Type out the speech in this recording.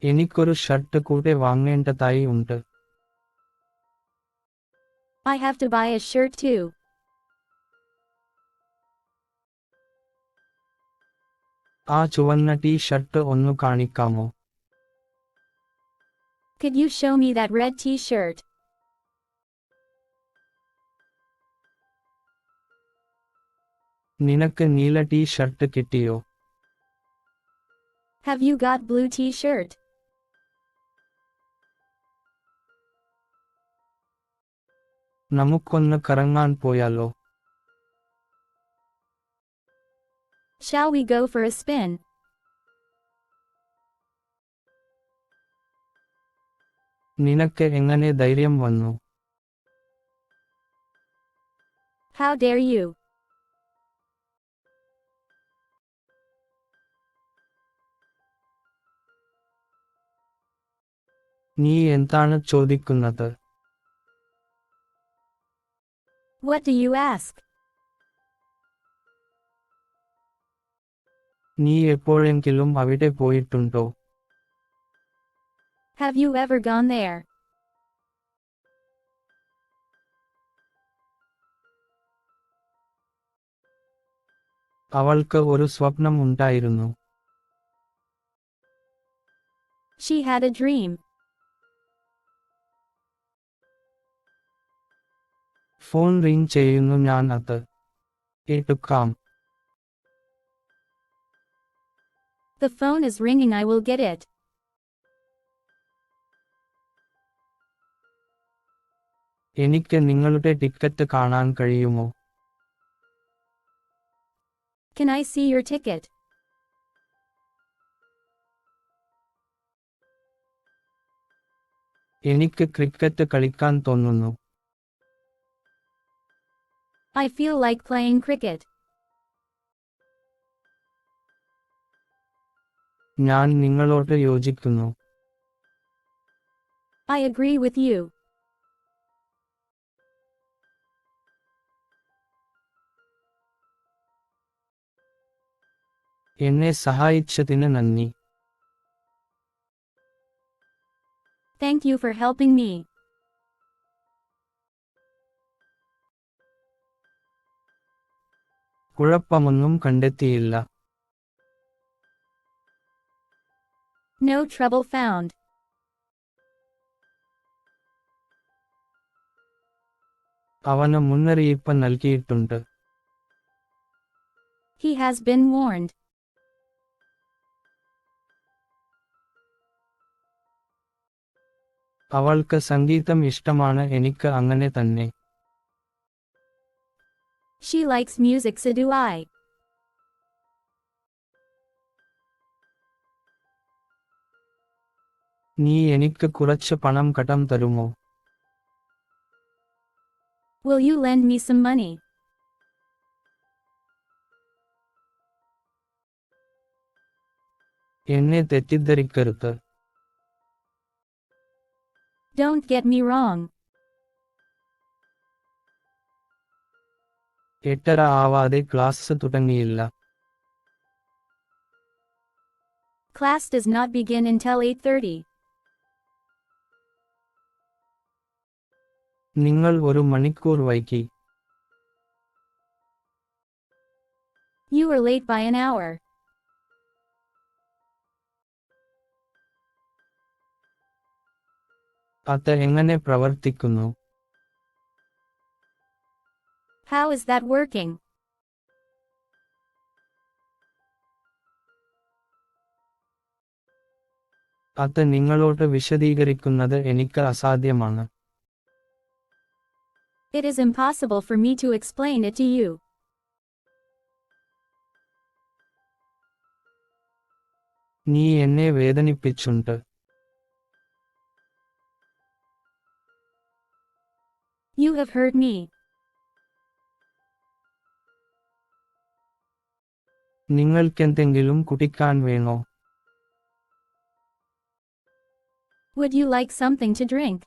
എനിക്കൊരു ഷർട്ട് കൂടെ വാങ്ങേണ്ടതായി ഉണ്ട്. I have to buy a shirt too. ആ ചുവന്ന ടീ-ഷർട്ട് ഒന്നു കാണിക്കാമോ? Could you show me that red t-shirt? നിനക്ക് നീല ടീ-ഷർട്ട് കിട്ടിയോ? Have you got blue t-shirt? നമുക്കൊന്ന് കറങ്ങാൻ പോയാലോ? Shall we go for a spin? നിനക്ക് എങ്ങനെ ധൈര്യം വന്നു? How dare you? നീ എന്താണ് ചോദിക്കുന്നത്? What do you ask? നീ എപ്പോഴെങ്കിലും അവിടെ പോയിട്ടുണ്ടോ? Have you ever gone there? അവൾക്ക് ഒരു സ്വപ്നം ഉണ്ടായിരുന്നു. She had a dream. Phone ring ചെയ്യുന്നു, ഞാൻ അത് എടുക്കാം. The phone is ringing, I will get it. എനിക്ക് നിങ്ങളുടെ ടിക്കറ്റ് കാണാൻ കഴിയുമോ? Can I see your ticket? എനിക്ക് ക്രിക്കറ്റ് കളിക്കാൻ തോന്നുന്നു. I feel like playing cricket. ഞാൻ നിങ്ങളോട് യോജിക്കുന്നു. I agree with you. എന്നെ സഹായിച്ചതിന് നന്ദി. Thank you for helping me. കുഴപ്പമൊന്നും കണ്ടെത്തിയില്ല. No trouble found. അവന് മുന്നറിയിപ്പ് നൽകിയിട്ടുണ്ട്. He has been warned. അവൾക്ക് സംഗീതം ഇഷ്ടമാണ്, എനിക്ക് അങ്ങനെ തന്നെ. She likes music, so do I. നീ എനിക്ക് കുറച്ച് പണം കടം തരുമോ? Will you lend me some money? എന്നെ തെറ്റിദ്ധരിക്കരുത്. Don't get me wrong. 8:30 ആവാതെ ക്ലാസ് തുടങ്ങിയില്ല. Class does not begin until 8:30. നിങ്ങൾ ഒരു മണിക്കൂർ വൈകി. You were late by an hour. അത് എങ്ങനെ പ്രവർത്തിക്കുന്നു? How is that working? അത് നിങ്ങളോട് വിശദീകരിക്കുന്നത് എനിക്ക് അസാധ്യമാണ്. It is impossible for me to explain it to you. നീ എന്നെ വേദനിപ്പിച്ചുണ്ട്. You have hurt me. നിങ്ങൾക്കെന്തെങ്കിലും കുടിക്കാൻ വേണോ? Would you like something to drink?